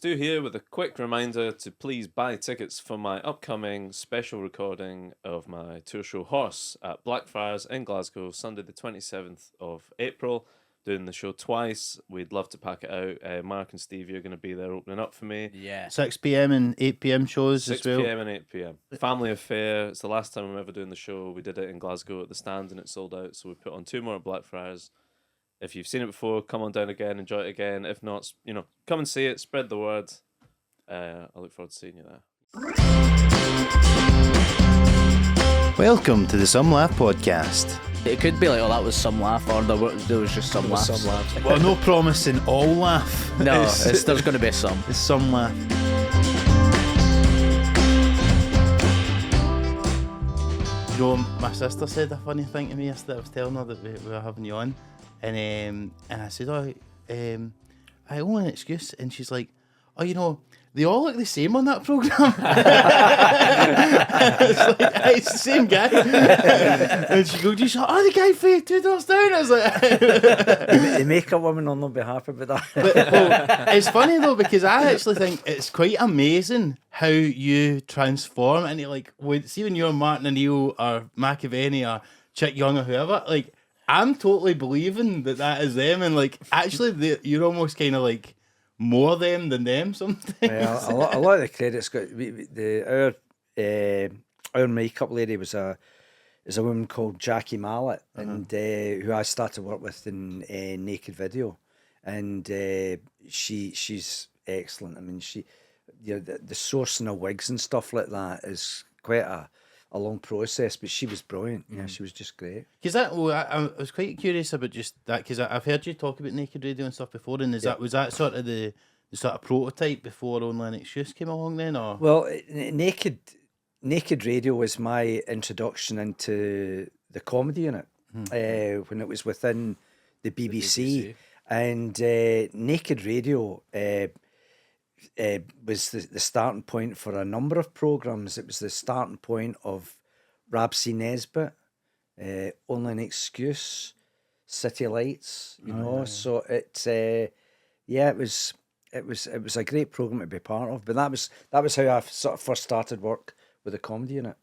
Stu here with a quick reminder to please buy tickets for my upcoming special recording of my tour show Horse at Blackfriars in Glasgow, Sunday the 27th of April. Doing the show twice. We'd love to pack it out. Mark and Steve, you're going to be there opening up for me. Yeah. 6 p.m. and 8 p.m. shows 6 as well. p.m. and 8 p.m. Family affair. It's the last time I'm ever doing the show. We did it in Glasgow at the Stand and it sold out. So we put on 2 more at Blackfriars. If you've seen it before, come on down again, enjoy it again. If not, come and see it, spread the word. I look forward to seeing you there. Welcome to the Some Laugh podcast. It could be like, oh, that was some laugh, or there was just some laughs. Some laughs. Well, no promising all laugh. No, there's going to be some. It's some laugh. You know, my sister said a funny thing to me yesterday. I was telling her that we were having you on, and I said, I only an excuse, and she's like, oh, they all look the same on that programme. It's like, it's the same guy. And she goes, the guy for 2 doors down. I was like... The makeup woman will not be happy with that. Well, it's funny though, because I actually think it's quite amazing how you transform into, like, see when you're Martin O'Neill or McAvenny or Chick Young or whoever, like, I'm totally believing that is them, and like, actually you're almost kind of like more them than them sometimes. Yeah, a lot of the credit's got our makeup lady is a woman called Jackie Mallet, and who I started to work with in Naked Video, and she's excellent. I mean, the sourcing of wigs and stuff like that is quite a long process, but she was brilliant. Yeah, she was just great. Because I was quite curious about just that, because I've heard you talk about Naked Radio and stuff before, and was that sort of the sort of prototype before Only an Excuse came along then, or? Well, Naked Radio was my introduction into the comedy unit when it was within the BBC. And Naked Radio was the starting point for a number of programmes. It was the starting point of Rabsy Nesbitt, Only an Excuse, City Lights, So it was a great programme to be part of. But that was how I sort of first started work with the comedy unit.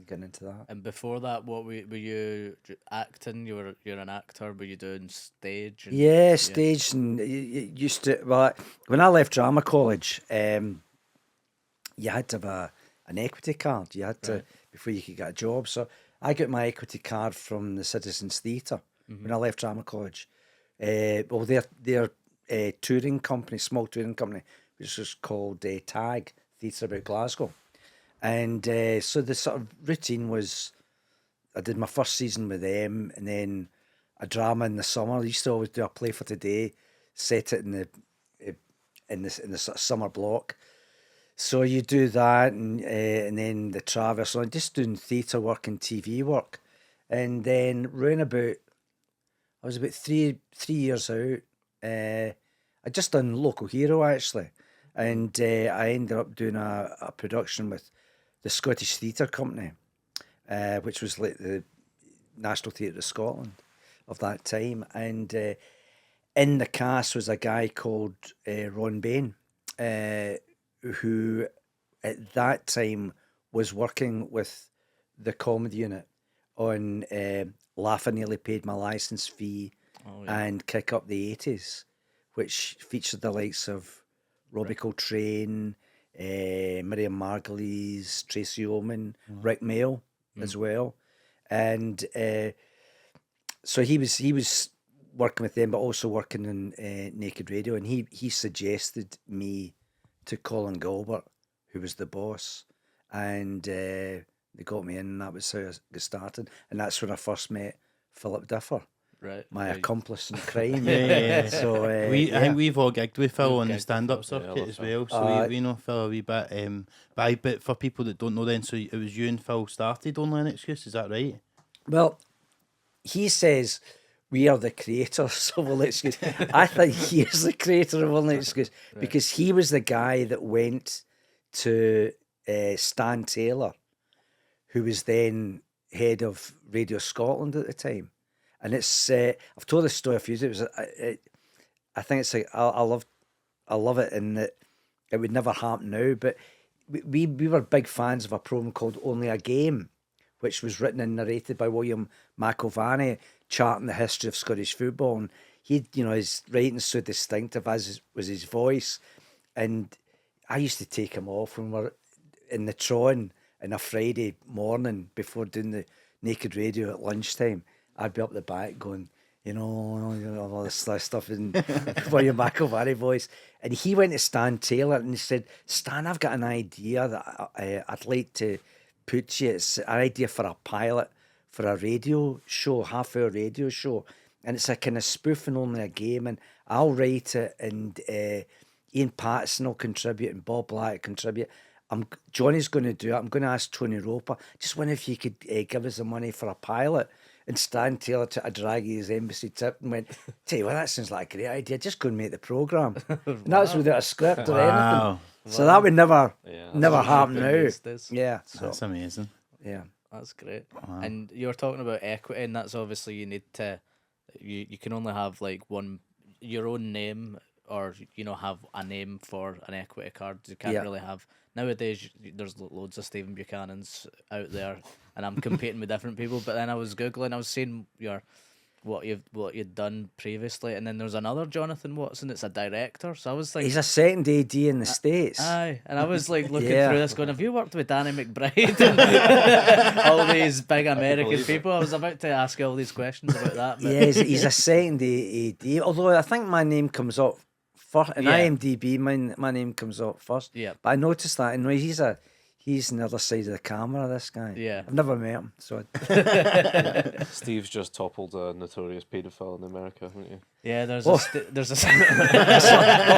Getting into that. And before that, what were you acting? You're an actor. Were you doing stage? And, stage, and you used to. Well, when I left drama college, you had to have an equity card. You had to before you could get a job. So I got my equity card from the Citizens Theatre when I left drama college. Well, their touring company, small touring company, which was called TAG, Theatre About Glasgow. And so the sort of routine was, I did my first season with them, and then a drama in the summer. I used to always do a play for today, set it in the sort of summer block. So you do that, and then the Traverse. So I'm just doing theatre work and TV work, and then round about, I was about three years out. I just done Local Hero actually, and I ended up doing a production with the Scottish Theatre Company, which was like the National Theatre of Scotland of that time. And in the cast was a guy called Ron Bain, who at that time was working with the comedy unit on Laugh I Nearly Paid My Licence Fee and Kick Up the 80s, which featured the likes of Robbie Coltrane, Miriam Margolyes, Tracy Ullman, Rick Mail as well. And so he was working with them, but also working in Naked Radio, and he suggested me to Colin Gilbert, who was the boss, and they got me in, and that was how I got started. And that's when I first met Philip Differ. Right, my accomplice in crime. So I think we've all gigged with Phil on the stand-up circuit as well. So we know Phil a wee bit. But for people that don't know, then, so it was you and Phil started Only an Excuse. Is that right? Well, he says we are the creators of Only an Excuse. I think he is the creator of Only an Excuse because he was the guy that went to Stan Taylor, who was then head of Radio Scotland at the time. And it's I've told this story a few times. I think it's like I love it in that it would never happen now. But we were big fans of a program called Only a Game, which was written and narrated by William McIlvanney, charting the history of Scottish football. And he, his writing's so distinctive, as was his voice. And I used to take him off when we're in the Tron on a Friday morning before doing the Naked Radio at lunchtime. I'd be up the back going, all this stuff in William McIlvanney voice. And he went to Stan Taylor and he said, Stan, I've got an idea that I'd like to put you. It's an idea for a pilot for a radio show, half-hour radio show. And it's a kind of spoofing Only a Game. And I'll write it, and Ian Patterson will contribute, and Bob Black will contribute. Johnny's going to do it. I'm going to ask Tony Roper, just wonder if you could give us the money for a pilot. And Stan Taylor took a drag of his embassy tip and went, tell you what, that sounds like a great idea. Just go and make the programme. And that's without a script or anything. So that would never happen now. Yeah. So, That's amazing. yeah. That's great. And you're talking about equity, and that's obviously you need to, you can only have like your own name, or have a name for an equity card. You can't really have nowadays. There's loads of Stephen Buchanans out there, and I'm competing with different people. But then I was googling, I was seeing what you'd done previously, and then there's another Jonathan Watson. It's a director, so I was thinking He's a second AD in the States. Aye, and I was like looking through this, going, "Have you worked with Danny McBride and all these big American people?" I was about to ask you all these questions about that. But... Yeah, he's a second AD. Although I think my name comes up first in IMDb. My name comes up first. Yeah, but I noticed that, and he's on the other side of the camera. This guy. Yeah, I've never met him. So Steve's just toppled a notorious paedophile in America, haven't you? yeah. There's little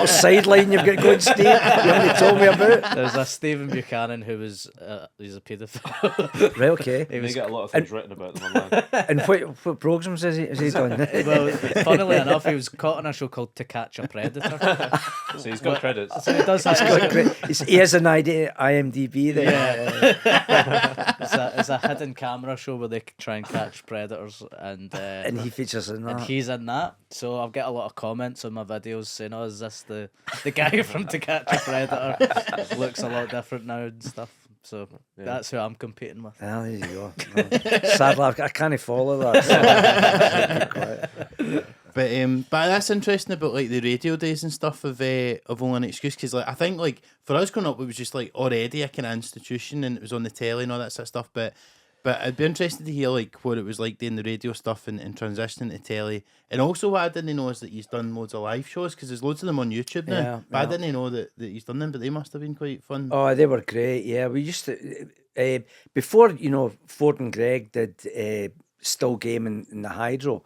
sideline you've got going, Steve. You haven't told me about. There's a Stephen Buchanan who was he's a paedophile. Right, okay. They get a lot of things written about them online. And what programs has he done? Well, funnily enough, he was caught on a show called To Catch a Predator. So he's got credits. So he does have He has an idea IMDb there. Yeah. It's a hidden camera show where they try and catch predators, And he features in that. and he's in that. So I've got a lot of comments on my videos saying, "Oh, is this the guy from To Catch a Predator? Looks a lot different now and stuff." So that's who I'm competing with. Ah, there you go. No. Sadly, I can't follow that. So But that's interesting about like the radio days and stuff of Only an Excuse, because like I think like for us growing up it was just like already a kind of institution and it was on the telly and all that sort of stuff. But I'd be interested to hear like what it was like doing the radio stuff and transitioning to telly. And also what I didn't know is that he's done loads of live shows, because there's loads of them on YouTube now. Yeah, but I didn't know that he's done them, but they must have been quite fun. Oh, they were great. Yeah, we used to before Ford and Greg did Still Game in the Hydro.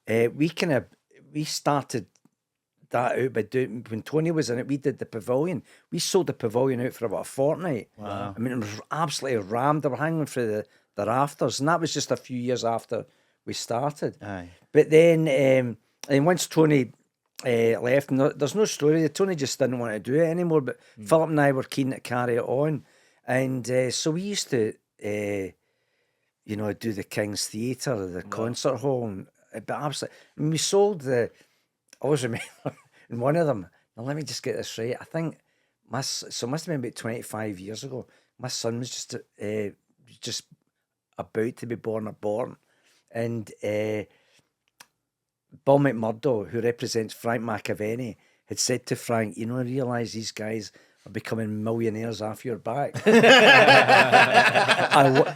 We started that out by doing, when Tony was in it, we did the pavilion. We sold the pavilion out for about a fortnight. Wow. I mean, it was absolutely rammed. They were hanging through the rafters, and that was just a few years after we started. Aye. But then, and once Tony left, there's no story. Tony just didn't want to do it anymore. But Philip and I were keen to carry it on, and so we used to, do the King's Theatre, the concert hall, and but absolutely. I mean, we sold I always remember in one of them. Now let me just get this right. I think so it must have been about 25 years ago. My son was just about to be born, and Bill McMurdo, who represents Frank McAvenny, had said to Frank, "I realise these guys are becoming millionaires off your back."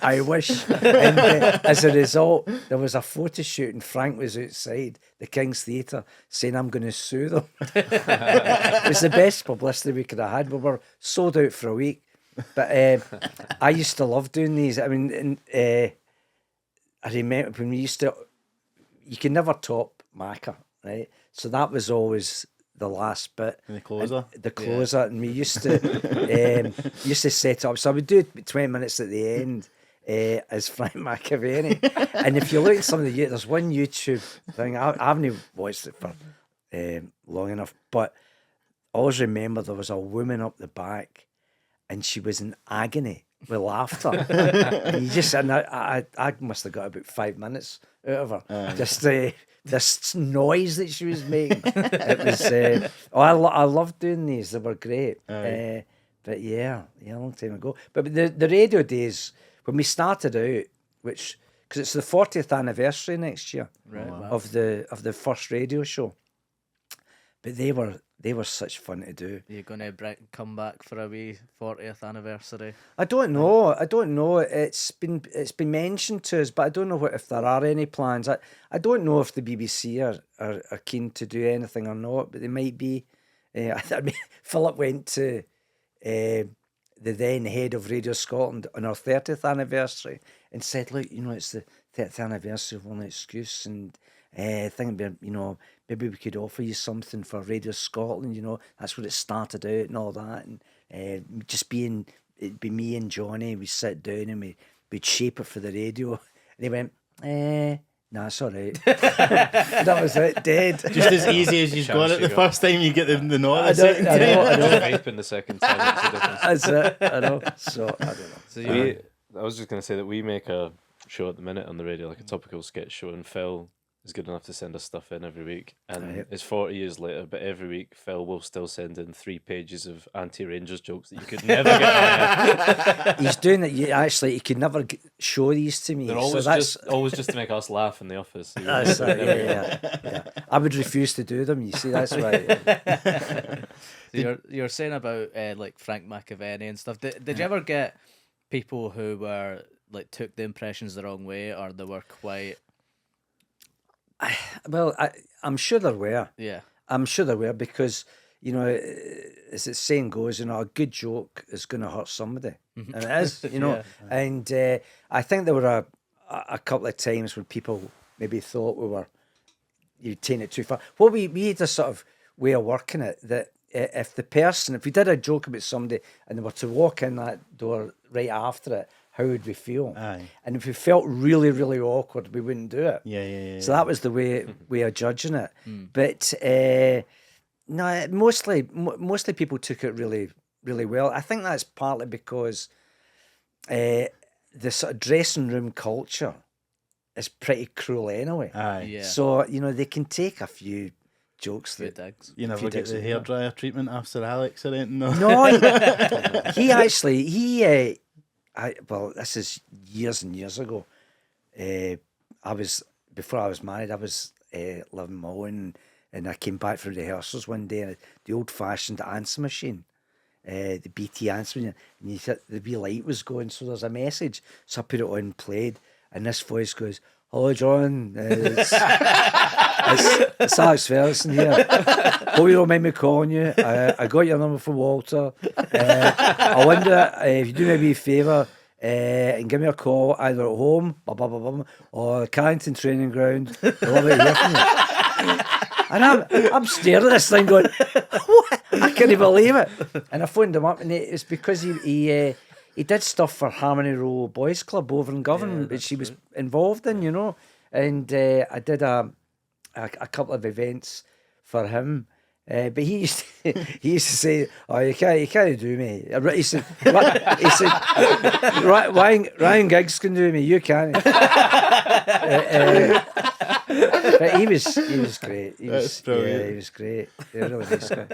I wish. And as a result, there was a photo shoot, and Frank was outside the King's Theatre saying, "I'm going to sue them." It was the best publicity we could have had. We were sold out for a week. But I used to love doing these. I mean, I remember when we used to, you can never top Macca, right? So that was always the last bit. And the closer. And we used to set up. So I would do 20 minutes at the end as Frank McAvenny. And if you look at some of the, there's one YouTube thing, I haven't watched it for long enough, but I always remember there was a woman up the back and she was in agony. with laughter. And you just, and I must have got about 5 minutes out of her. Just this noise that she was making. It was, I loved doing these. They were great. But yeah, a long time ago. But the radio days, when we started out, which, because it's the 40th anniversary next year of the first radio show. But they were such fun to do. You're going to come back for a wee 40th anniversary? I don't know. It's been mentioned to us, but I don't know if there are any plans. I don't know if the BBC are keen to do anything or not, but they might be. I mean, Philip went to the then head of Radio Scotland on our 30th anniversary and said, look, it's the 30th anniversary of One Excuse, and I think, maybe we could offer you something for Radio Scotland, that's where it started out and all that, and it'd be me and Johnny, we'd sit down and we'd shape it for the radio. And he went, nah, it's all right. That was it, dead. Just as easy as you've got it the first time, you get the nod the second time. I know. Vaping the second time makes a difference. That's it, I know. So, I don't know. So I was just going to say that we make a show at the minute on the radio, like a topical sketch show, and Phil is good enough to send us stuff in every week. And it's 40 years later, but every week Phil will still send in 3 pages of anti-Rangers jokes that you could never get. He's doing that. He could never show these to me. They're always just to make us laugh in the office. That's yeah. I would refuse to do them. You see, that's why. So you're saying about like Frank McAvenny and stuff. Did you ever get people who were like took the impressions the wrong way, or they were quite? Well, I'm sure there were. Yeah. I'm sure there were, because, as the saying goes, a good joke is going to hurt somebody. And it is, Yeah. And I think there were a couple of times when people maybe thought you'd taken it too far. Well, we had a sort of way of working it that if we did a joke about somebody and they were to walk in that door right after it, how would we feel? Aye. And if we felt really, really awkward, we wouldn't do it. Yeah. So that was the way of judging it. But no, mostly people took it really, really well. I think that's partly because the sort of dressing room culture is pretty cruel anyway. Aye. Yeah. So, they can take a few jokes Few that... digs. You never get the hairdryer treatment after Alex or anything? No. No, well, this is years and years ago. Before I was married, I was living my own, and I came back from rehearsals one day, and the old-fashioned answer machine, the BT answer machine, and the wee light was going, so there's a message. So I put it on and played, and this voice goes, "Hello, John. It's Alex Ferguson here. Hope you don't mind me calling you. I got your number from Walter. I wonder if you do me a wee favour and give me a call either at home or Carrington Training Ground. I'd love to hear from you." And I'm staring at this thing going, what? I can't believe it. And I phoned him up, and it's because he did stuff for Harmony Row Boys Club over in Govan, which he was involved in, And I did a couple of events for him. But he used to say, "Oh, you can't do me." He said, Ryan Giggs can do me, you can't. But he was great. That's brilliant. Yeah, he was great. Yeah, really nice guy.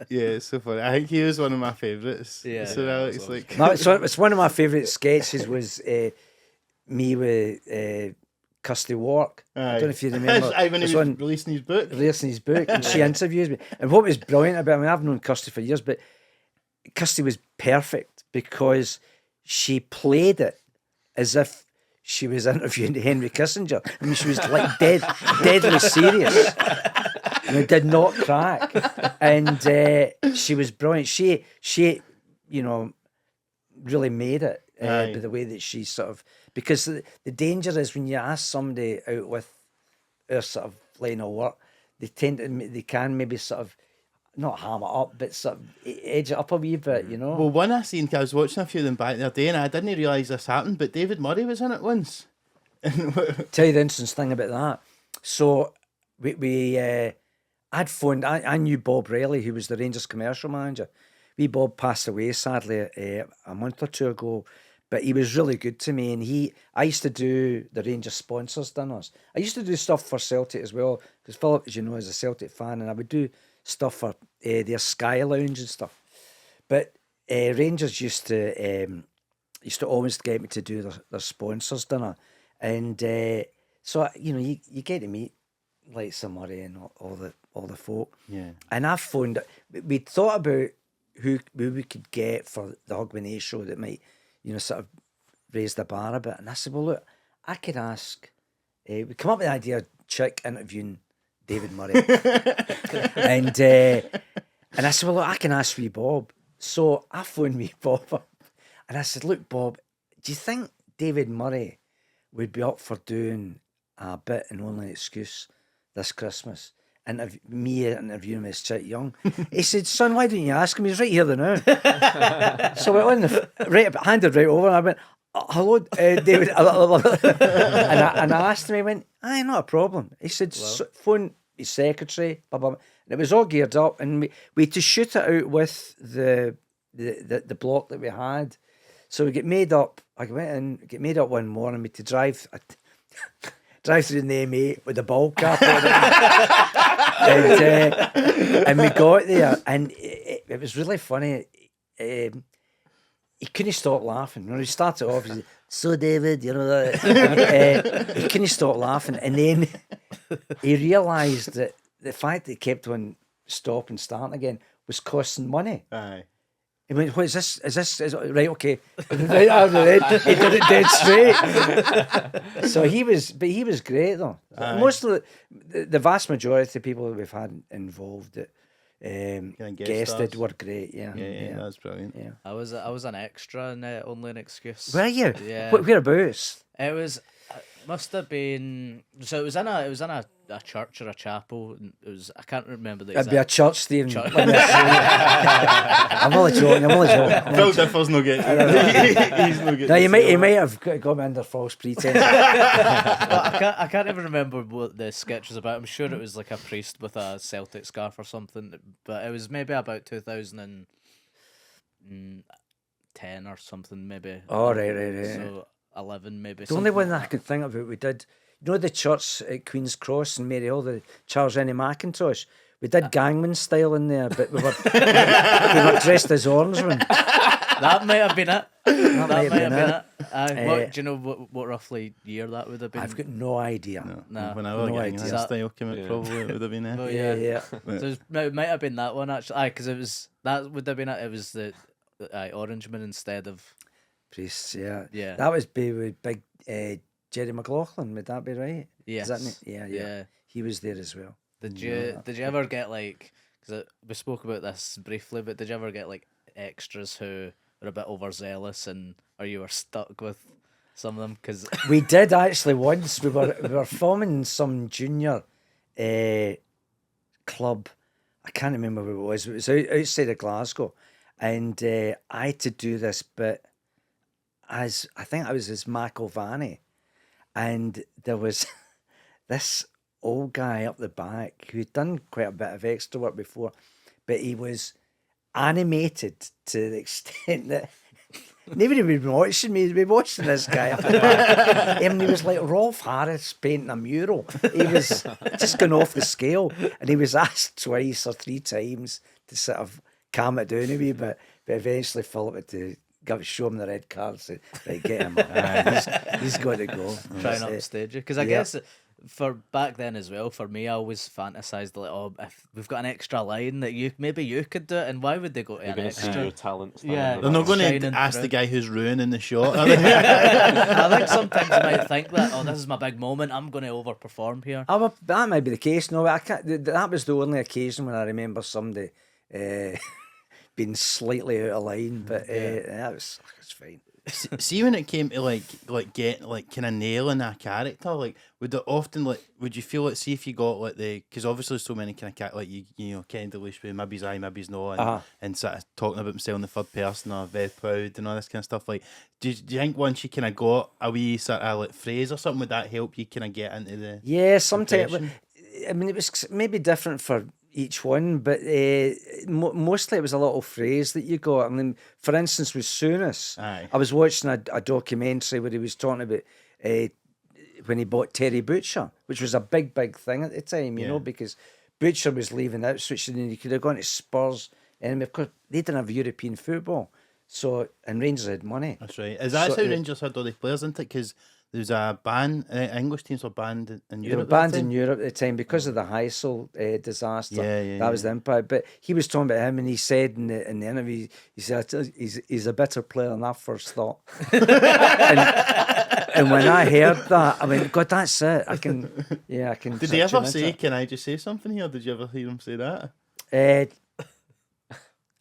Yeah, it's so funny. I think he was one of my favourites. Yeah, So yeah, Alex, like... No, it's one of my favourite sketches was me with Kirsty Wark. I don't know if you remember. When he was releasing his book. And she interviews me. And what was brilliant about it, I've known Kirsty for years, but Kirsty was perfect because she played it as if she was interviewing Henry Kissinger. I mean, she was like deadly serious. And it did not crack. And she was brilliant. She really made it by the way that she sort of... Because the danger is when you ask somebody out with our sort of line of work, they can maybe sort of not ham it up, but sort of edge it up a wee bit, Well, one I seen, I was watching a few of them back the other day, and I didn't realise this happened, but David Murray was in it once. Tell you the interesting thing about that. So I'd phoned, I knew Bob Riley, who was the Rangers commercial manager. Bob passed away, sadly, a month or two ago. But he was really good to me, and I used to do the Rangers sponsors dinners. I used to do stuff for Celtic as well, because Philip, as you know, is a Celtic fan, and I would do stuff for their Sky Lounge and stuff. But Rangers used to always get me to do their sponsors dinner, and so you get to meet like Sir Murray and all the folk. Yeah. And I phoned. We thought about who we could get for the Hogmanay show that might, sort of raise the bar a bit. And I said, well, look, I could ask. We come up with the idea of Chick interviewing David Murray, and I said, well, look, I can ask wee Bob. So I phoned wee Bob up, and I said, look, Bob, do you think David Murray would be up for doing a bit and Only Excuse this Christmas? Me interviewing him as Chick Young. He said, son, why didn't you ask him? He's right here now. So I went handed right over, and I went, hello, David. and I asked him, he went, aye, not a problem. He said, phone his secretary, blah, blah, blah. And it was all geared up, and we had to shoot it out with the block that we had. So we get made up. I went in, get made up one morning. We had to drive through in the M8 with the ball cap on it. And we got there, and it was really funny. He couldn't stop laughing. When he started off, he said, so David, that. He couldn't stop laughing, and then he realised that the fact that he kept on stop and starting again was costing money. Aye. He went, what is this? Is it right? Okay. Right after that, he did it dead straight. So he was great though. Aye. Most of the vast majority of the people that we've had involved that guested were great. Yeah, that's brilliant. Yeah, I was an extra in Only an Excuse. were you? Yeah. Whereabouts? It was must have been, so it was in a church or a chapel. And it was, I can't remember the It'd be a church, Stephen. Church. I'm only joking. Phil Differ's no good. He's no good. No, he might have got me under false pretense. Well, I can't even remember what the sketch was about. I'm sure it was like a priest with a Celtic scarf or something, but it was maybe about 2010 or something, maybe. Oh, right. So 11 maybe. The only one like that I could think of it, we did, the church at Queen's Cross in Maryhill, the Charles Rennie Mackintosh. We did gangman style in there, but we were dressed as orangemen. That might have been it. That might have been it. it. Do you know what roughly year that would have been? I've got no idea. No. When I was getting idea. that style came out, probably it would have been it. Oh, Yeah. So it might have been that one actually. Because that would have been it. It was the orangeman instead of Priests, yeah. Yeah. That was with big Jerry McLaughlin, would that be right? Yes. Is that yeah. He was there as well. Did you ever get like? Because we spoke about this briefly, but did you ever get like extras who were a bit overzealous or you were stuck with some of them? Because We did actually once. We were filming some junior club. I can't remember what it was. It was outside of Glasgow, and I had to do this bit as I think I was as McIlvany, and there was this old guy up the back who'd done quite a bit of extra work before, but he was animated to the extent that nobody would be watching me. They'd be watching this guy up the back. And he was like Rolf Harris painting a mural. He was just going off the scale, and he was asked twice or three times to sort of calm it down a wee bit, but eventually Philip had to show him the red card, say, right, get him. He's got to go. trying to upstage you. Because I guess for back then as well, for me, I always fantasized like, oh, if we've got an extra line that maybe you could do it, and why would they go to an extra? Your talent. Yeah. They're not going to Shining ask through. the guy who's ruining the shot, are they? I think sometimes you might think that, oh, this is my big moment, I'm going to overperform here. Oh, well, that might be the case. No, I can't. That was the only occasion when I remember somebody being slightly out of line, but that was fine. See, when it came to like get like kind of nailing a character, like would it often would you feel see if you got because obviously so many kind of like you know Ken Delush with maybe he's aye, maybe he's no, and sort of talking about himself in the third person or very proud and all this kind of stuff. Like, do you think once you kind of got a wee sort of like phrase or something, would that help you kind of get into the sometimes. impression? I mean, it was maybe different for each one, but mostly it was a little phrase that you got. I mean, for instance, with Souness, Aye. I was watching a documentary where he was talking about when he bought Terry Butcher, which was a big thing at the time, you know, because Butcher was leaving Ipswich and then he could have gone to Spurs. And of course, they didn't have European football, so and Rangers had money. That's right. Is that how Rangers had all the players into it? Because there was a ban, English teams were banned in Europe. They were banned in Europe at the time because of the Heysel disaster. That was the impact. But he was talking about him, and he said in the interview, he said he's a better player than I first thought. and when I heard that, I mean, God, that's it. I can. Did he ever say, "Can I just say something here"? Did you ever hear him say that?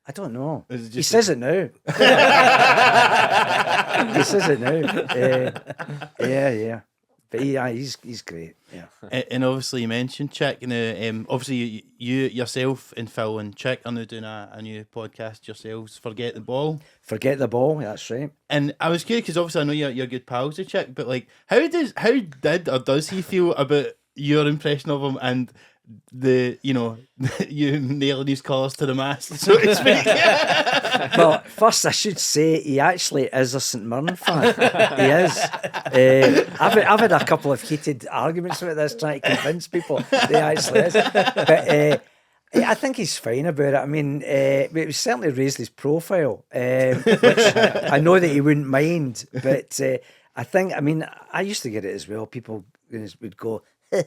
I don't know. He says it now. He says it now. Yeah. But he's great. Yeah. And obviously you mentioned Chick. Obviously you yourself and Phil and Chick are now doing a new podcast yourselves. Forget the Ball. Forget the Ball. That's right. And I was curious because obviously I know you're good pals with Chick, but like, how does he feel about your impression of him and you nailing his colours to the mast, so to speak? Well, first I should say he actually is a St Mirren fan. He is. I've had a couple of heated arguments about this, trying to convince people that he actually is. But I think he's fine about it. I mean, it certainly raised his profile, which I know that he wouldn't mind. But I think, I used to get it as well. People would go, and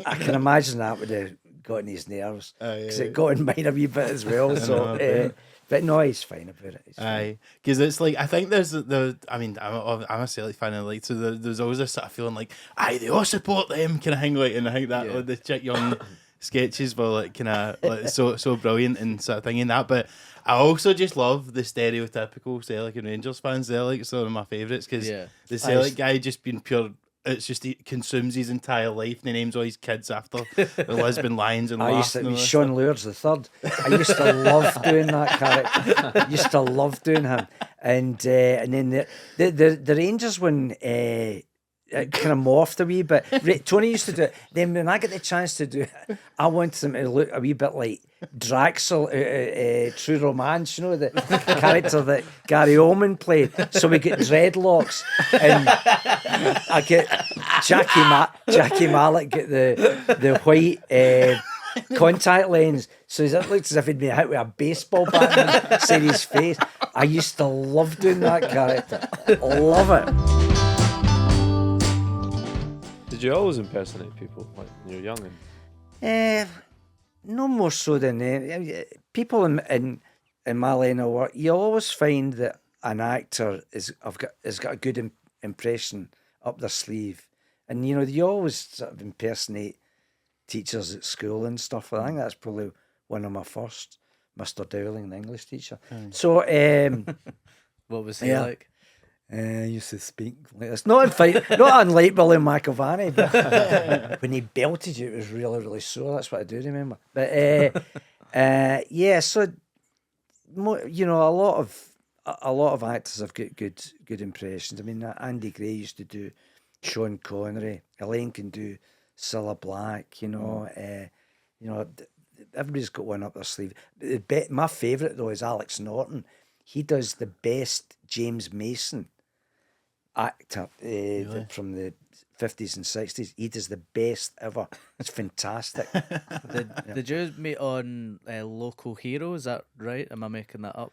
I can imagine that would have got in his nerves because it got in mine a wee bit as well. So, but no, he's fine about it. Aye, because it's like I think I'm a Celtic fan, and like so there's always this sort of feeling like they all support them kind of thing, like, and I think that like, the Chick Young sketches were like kind of like so brilliant and sort of thing in that, but. I also just love the stereotypical Celtic and Rangers fans. They're like some of my favourites because the Celtic guy just being pure. It's just he consumes his entire life and he names all his kids after the Lisbon Lions and Sean Lures the third. I used to love doing that character. I used to love doing him, and then the Rangers one. It kind of morphed a wee bit. Tony used to do it. Then when I get the chance to do it, I wanted them to look a wee bit like Draxel, True Romance, you know, the character that Gary Oldman played. So we get dreadlocks, and I get Jackie Malik get the white contact lens. So it looks as if he'd been hit with a baseball bat and said his face. I used to love doing that character. Love it. Did you always impersonate people like when you were young? No more so than people in my line of work. You always find that an actor has got a good impression up their sleeve, and you always sort of impersonate teachers at school and stuff. I think that's probably one of my first, Mr. Dowling, the English teacher. So, what was he like? I used to speak like this. Not unlike Billy McIlvany, but when he belted you, it was really, really sore. That's what I do remember. But so a lot of actors have got good impressions. I mean, Andy Gray used to do Sean Connery. Elaine can do Cilla Black. Everybody's got one up their sleeve. My favourite though is Alex Norton. He does the best James Mason actor from the 50s and 60s. He does the best ever. It's fantastic. Did you meet on Local Hero? Is that right? Am I making that up?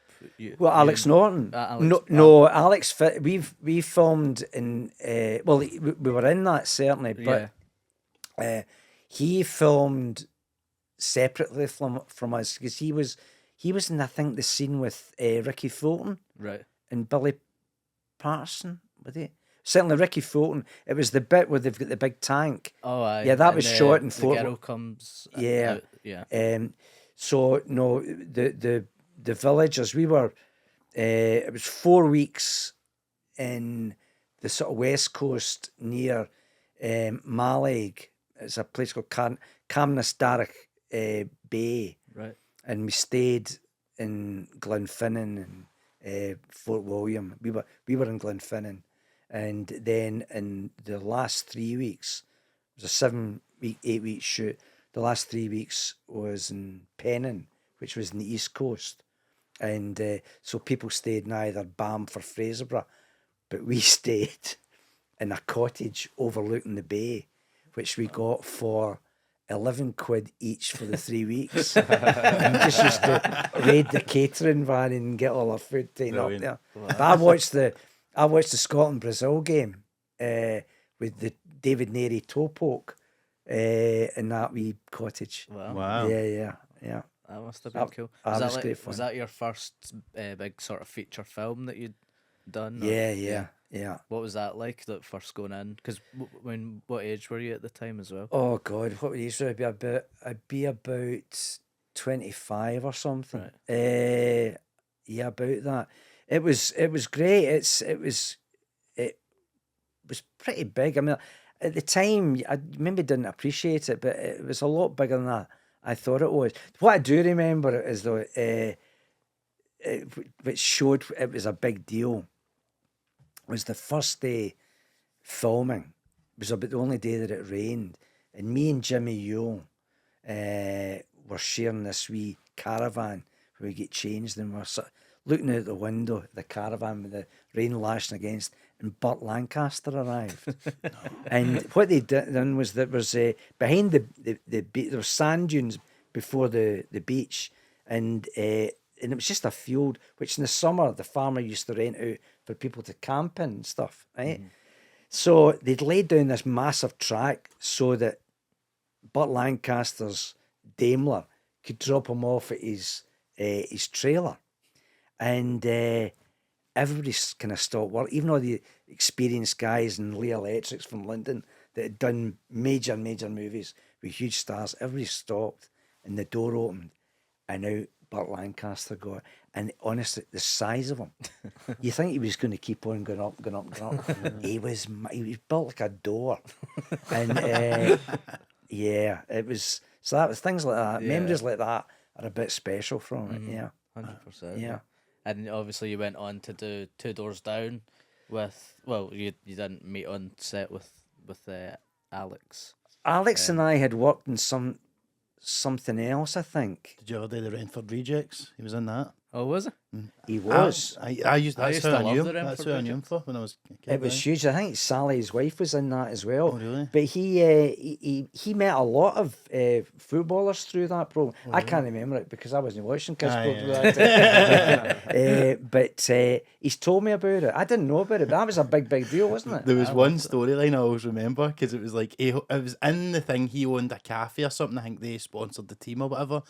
Alex Norton. No, Alex. We filmed in. We were in that certainly, but he filmed separately from us because he was in, I think, the scene with Ricky Fulton, right, and Billy Patterson. With it, certainly Ricky Fulton. It was the bit where they've got the big tank. Oh, aye. Yeah, that was shot in Fort. The girl comes. Yeah, yeah. So no, the villagers. We were. It was 4 weeks in the sort of west coast near Mallaig. It's a place called Camnastarach Bay. Right. And we stayed in Glenfinnan and Fort William. We were in Glenfinnan, and then in the last 3 weeks, it was a 8 week shoot. the last 3 weeks was in Pennon, which was in the East Coast. And so people stayed in either Banff or Fraserburgh, but we stayed in a cottage overlooking the bay, which we got for 11 quid each for the 3 weeks. And just used to raid the catering van and get all our food taken up there. But I watched the Scotland-Brazil game with the David Neri toe poke in that wee cottage. Wow. Yeah. That must have been cool. Was great fun. Was that your first big sort of feature film that you'd done? Yeah. What was that like, that first going in? Because what age were you at the time as well? Oh God, what would you say? I'd be about 25 or something. Right. Yeah, about that. It was great. It was pretty big. I mean, at the time, I maybe didn't appreciate it, but it was a lot bigger than I thought it was. What I do remember is though, which showed it was a big deal, was the first day filming. It was about the only day that it rained, and me and Jimmy Yule were sharing this wee caravan where we get changed, and we're looking out the window of the caravan with the rain lashing against, and Burt Lancaster arrived. And what they done was there was behind the beach, there were sand dunes before the beach, and it was just a field which in the summer the farmer used to rent out for people to camp in and stuff, right? So they'd laid down this massive track so that Burt Lancaster's Daimler could drop him off at his trailer. And everybody kind of stopped work, even all the experienced guys in Lee Electrics from London that had done major movies with huge stars. Everybody stopped, and the door opened, and out Burt Lancaster got. And honestly, the size of him, you think he was going to keep on going up. He was built like a door, and it was. So that was things like that. Yeah. Memories like that are a bit special from it. Yeah, 100%. yeah. And obviously you went on to do Two Doors Down with, well, you didn't meet on set with Alex. Alex and I had worked in something else, I think. Did you ever do the Renford Rejects? He was in that. Oh, was it? He was. I used I that's used who to I love knew the him. Renford That's who I knew him Rejects. for when I was a kid. It was huge. I think Sally's wife was in that as well. Oh, really? But he met a lot of footballers through that program. I can't remember it because I wasn't watching Kids Program that time. But he's told me about it. I didn't know about it, but that was a big deal, wasn't it? There was one storyline I always remember because it was like it was in the thing. He owned a cafe or something. I think they sponsored the team or whatever.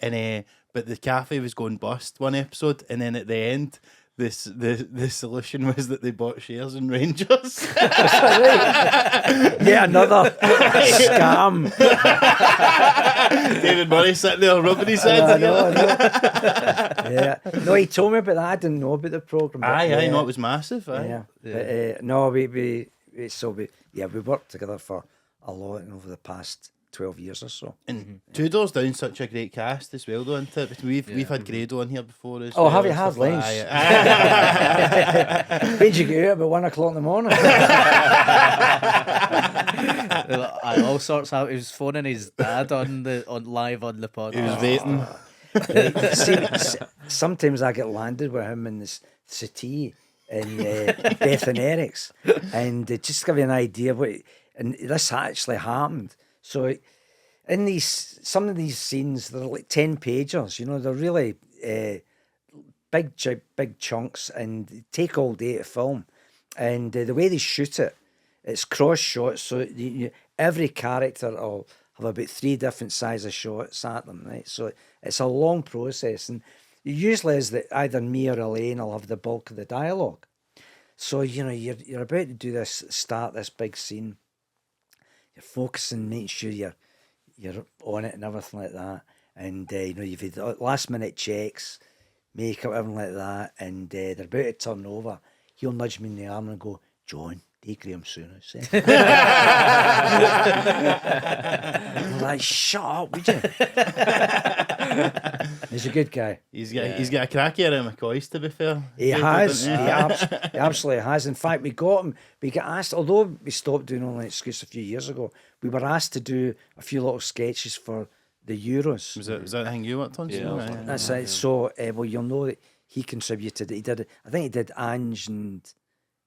And but the cafe was going bust one episode, and then at the end, the solution was that they bought shares in Rangers. Yeah, another scam. David Murray sitting there rubbing his head. I know. Yeah, no, he told me about that. I didn't know about the program. Aye, no, it was massive. Aye. Yeah. But no, we worked together for a lot over the past 12 years or so. And Two Doors Down, such a great cast as well, though, isn't it? We've had Grado on here before as Oh, well. have you and had stuff like Lynch? that. When'd you get out? About 1 o'clock in the morning. All sorts of. He was phoning his dad on live on the podcast. He was waiting. See, sometimes I get landed with him in this settee in Beth and Eric's, and just to give you an idea of what. And this actually happened. So, in some of these scenes, they're like 10 pagers. You know, they're really big chunks, and they take all day to film. And the way they shoot it, it's cross shots. So every character will have about 3 different sizes shots at them, right? So it's a long process, and usually is that either me or Elaine will have the bulk of the dialogue. So you're about to do this, start this big scene. You're focusing, making sure you're on it and everything like that. And you've had last minute checks, makeup, everything like that. And they're about to turn over. He'll nudge me in the arm and go, "John, take Graham Souness." I'm like, "Shut up, would you?" He's a good guy. He's got a cracky around McCoy's, to be fair. He has. He absolutely has. In fact, we got him. We got asked, although we stopped doing Only Excuse a few years ago, we were asked to do a few little sketches for the Euros. Was that the thing you worked on? Yeah, Right. That's it. So, well, you'll know that he contributed. He did. I think he did Ange and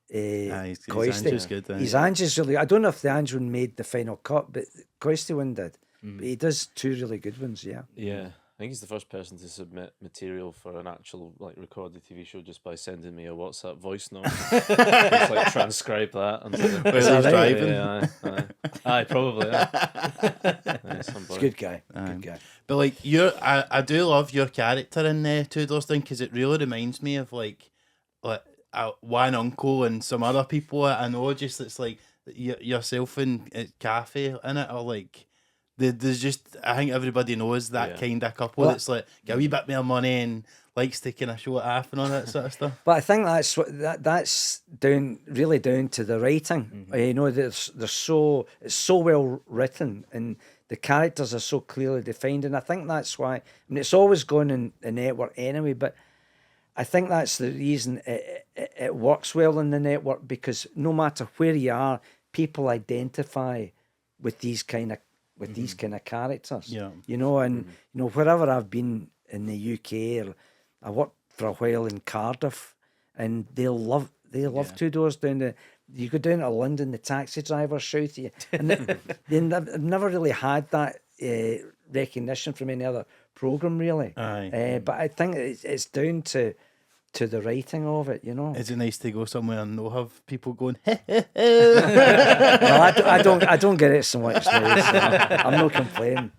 His Coisty. Ange was good. His Ange is really. I don't know if the Ange one made the final cut, but Coisty one did. But he does two really good ones. Yeah. Yeah, I think he's the first person to submit material for an actual like recorded TV show just by sending me a WhatsApp voice note. Just like transcribe that. And While he's driving. Yeah, aye, probably. Yeah. He's a good guy. Good guy. But like I do love your character in Two Doors Down, because it really reminds me of like one uncle and some other people I know. Just it's like yourself and Cafe in it, or like there's just, I think everybody knows that kind of couple that's like got a wee bit more money and likes to kind of show it off and all that sort of stuff. But I think that's really down to the writing. You know, it's so well written and the characters are so clearly defined, and I think that's why. I mean, it's always going in the network anyway, but I think that's the reason it works well in the network, because no matter where you are, people identify with these kind of characters. Yeah. You know, and you know, wherever I've been in the UK, or I worked for a while in Cardiff, and they love Two Doors Down. You go down to London, the taxi drivers shout at you, and they've never really had that recognition from any other programme, really. Aye. But I think it's down to the writing of it, you know. Is it nice to go somewhere and not have people going, Well, I don't get it so much now, so I'm not complaining.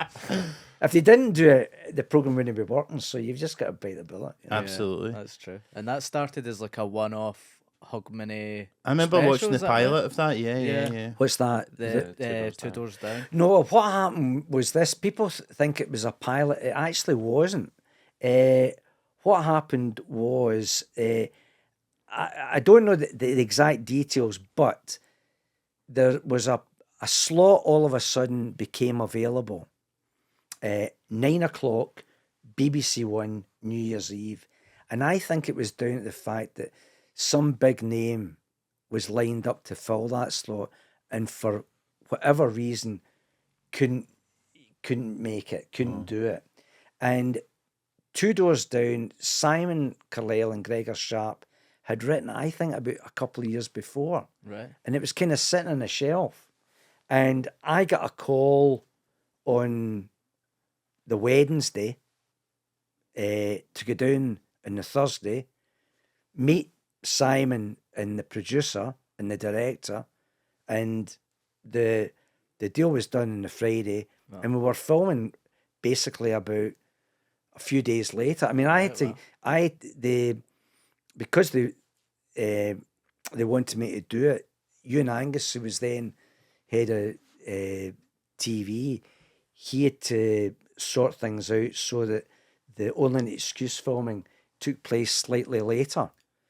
If they didn't do it, the programme wouldn't be working, so you've just got to bite the bullet. You know? Absolutely. That's true. And that started as like a one-off Hogmanay. I remember special, watching the is that pilot right? of that. Yeah. What's that? The Two Doors Down. No, what happened was this. People think it was a pilot. It actually wasn't. What happened was, I don't know the exact details, but there was a slot all of a sudden became available. 9 o'clock, BBC One, New Year's Eve. And I think it was down to the fact that some big name was lined up to fill that slot, and for whatever reason couldn't make it, couldn't do it. And Two Doors Down, Simon Carlyle and Gregor Sharp had written, I think, about a couple of years before. Right. And it was kind of sitting on a shelf. And I got a call on the Wednesday to go down on the Thursday, meet Simon and the producer and the director, and the deal was done on the Friday, and we were filming basically about a few days later. I mean, because they wanted me to do it. Ewan Angus, who was then head of TV, he had to sort things out so that the Only Excuse filming took place slightly later,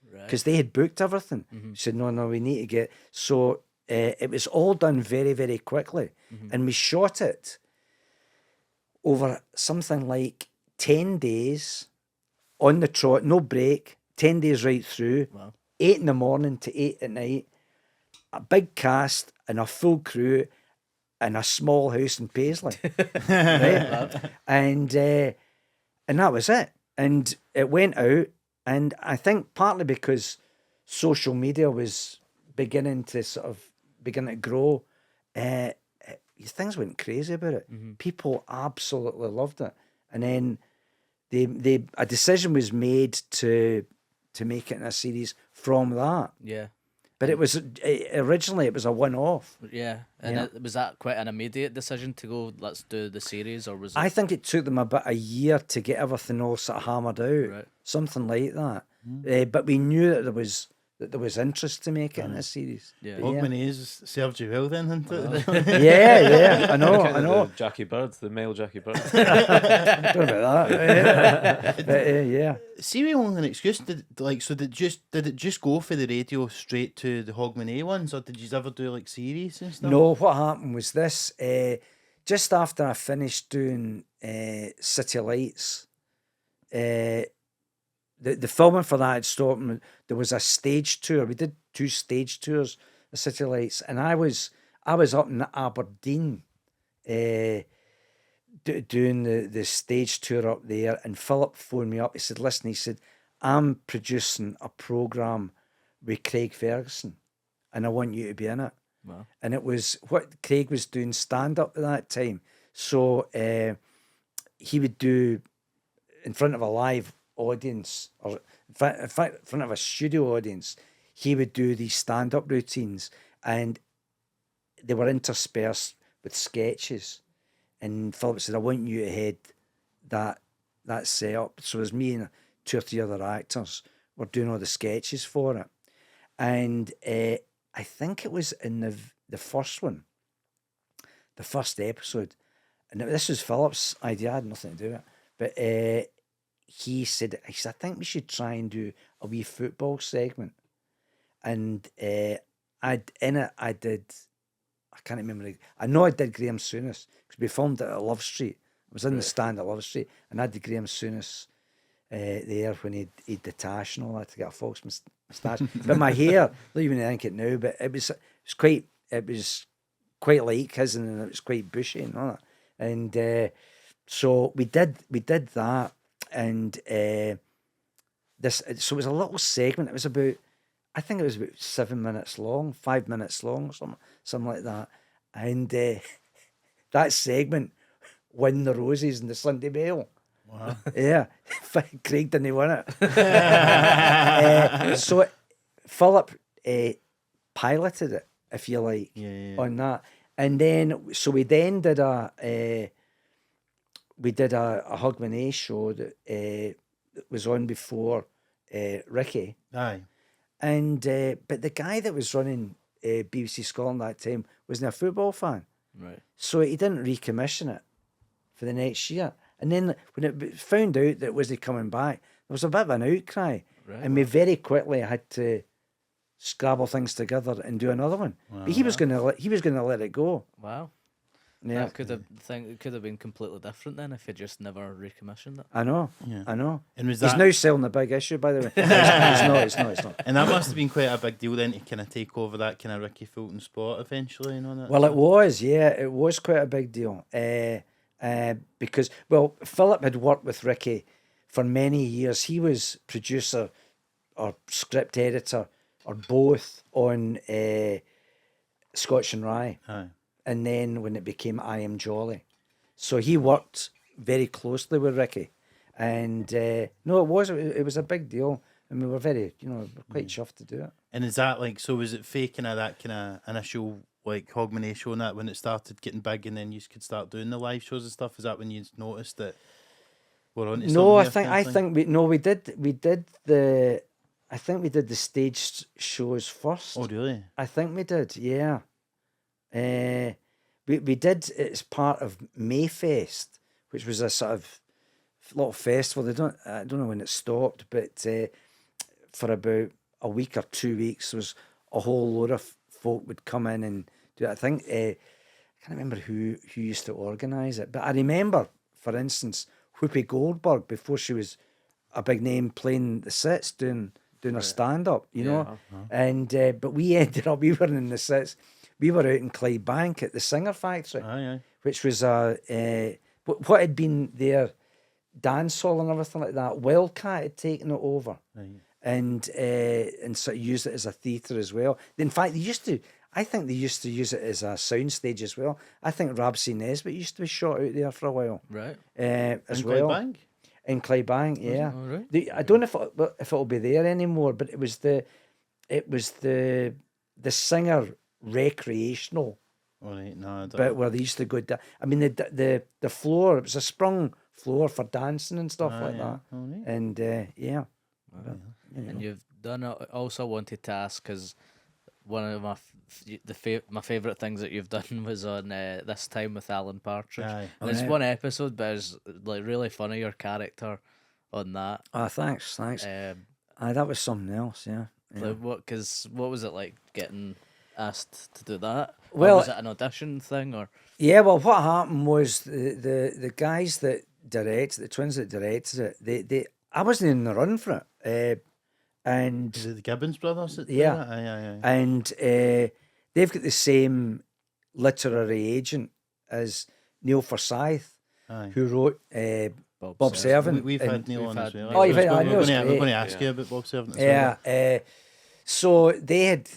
because they had booked everything. He said, no, we need to get... So it was all done very, very quickly. And we shot it over something like 10 days on the trot, no break, 10 days right through, 8 in the morning to 8 at night, a big cast and a full crew in a small house in Paisley. Right? And that was it. And it went out, and I think partly because social media was beginning to grow, things went crazy about it. People absolutely loved it. And then a decision was made to make it in a series from that. Yeah. But it was originally it was a one-off. Yeah. And was that quite an immediate decision to go, let's do the series, or was it? I think it took them about a year to get everything all sort of hammered out, Right. something like that. But we knew that there was interest to make it in a series. Yeah. But Hogmanay's served you well then, hasn't it? yeah, I know. The Jackie Bird, the male Jackie Bird. Don't about that. But, yeah. See, we only an excuse. Did it just go for the radio straight to the Hogmanay ones, or did you ever do like series and stuff? No, what happened was this. Just after I finished doing City Lights. The filming for that had stopped. There was a stage tour. We did 2 stage tours of City Lights, and I was up in Aberdeen doing the stage tour up there, and Philip phoned me up. He said, listen, he said, I'm producing a programme with Craig Ferguson and I want you to be in it. Wow. And it was what Craig was doing stand-up at that time. So he would do in front of a live audience, or in front of a studio audience, he would do these stand-up routines, and they were interspersed with sketches. And Philip said, I want you to head that setup. So it was me and 2 or 3 other actors were doing all the sketches for it. And I think it was in the first one, the first episode. And this was Philip's idea. I had nothing to do with it. But he said, I think we should try and do a wee football segment. And I can't remember. I know I did Graham Souness because we filmed it at Love Street. I was in the stand at Love Street, and I did Graham Souness there when he'd the tash and all that to get a false moustache. But my hair, not even think it now, but it was quite like his, and it was quite bushy and all that. And so we did that, and so it was a little segment. It was about, I think it was about 7 minutes long, 5 minutes long, something like that. And that segment won the Roses and the Sunday Bell. Wow. Yeah, Craig didn't win it. So Philip piloted it, if you like, on that. And then, so we then did a Hogmanay show that was on before Ricky. Aye. And but the guy that was running BBC Scotland that time wasn't a football fan. Right. So he didn't recommission it for the next year. And then when it found out that it wasn't coming back, there was a bit of an outcry. Right. And we very quickly had to scrabble things together and do another one. Wow. But he was gonna let it go. Wow. Yeah. That it could have been completely different then if you just never recommissioned it. I know. Yeah. I know. And was He's that now selling the big issue, by the way. It's not. And that must have been quite a big deal then to kind of take over that kind of Ricky Fulton spot eventually and all that. Well, it was quite a big deal. Because, well, Philip had worked with Ricky for many years. He was producer or script editor or both on Scotch and Rye. Aye. And then when it became I Am Jolly. So he worked very closely with Ricky. And no, it was a big deal. And we were very, we're quite chuffed to do it. And is that like, so was it fake that kind of initial like Hogmanay show and that when it started getting big and then you could start doing the live shows and stuff? Is that when you noticed that we're on to No, something I think we did the stage shows first. Oh really? I think we did, yeah. We did it as part of Mayfest, which was a sort of little festival. I don't know when it stopped, but for about a week or 2 weeks, there was a whole load of folk would come in and do it. I think I can't remember who used to organise it, but I remember, for instance, Whoopi Goldberg before she was a big name playing the sits, doing a stand up, you know. Uh-huh. And but we were in the sits. We were out in Clydebank at the Singer Factory, which was what had been their dance hall and everything like that. Wildcat had taken it over, and sort of used it as a theatre as well. In fact, I think they used to use it as a soundstage as well. I think Rabsy Nesbitt used to be shot out there for a while, right? As in well. Clydebank? In Clydebank, yeah. All right. I don't know if it'll be there anymore, but it was the Singer recreational bit where they used to go down. I mean, the floor, it was a sprung floor for dancing and stuff like that. Right. And yeah. And you've done also wanted to ask, because one of my my favourite things that you've done was on This Time with Alan Partridge. Aye. And there's one episode, but it's like really funny, your character on that. Thanks. That was something else, yeah. Like, what was it like getting asked to do that? Or was it an audition thing, or? Yeah, well, what happened was the guys that directed, the twins that directed it, I wasn't in the run for it. And Is it the Gibbons brothers? That do Yeah. that? Aye. and they've got the same literary agent as Neil Forsyth, Aye. who wrote Bob Servant. We've and- had Neil on as had well. Neil. Oh, you've had- We're Neil's going great. to ask you about Bob Servant as Yeah. well. So they had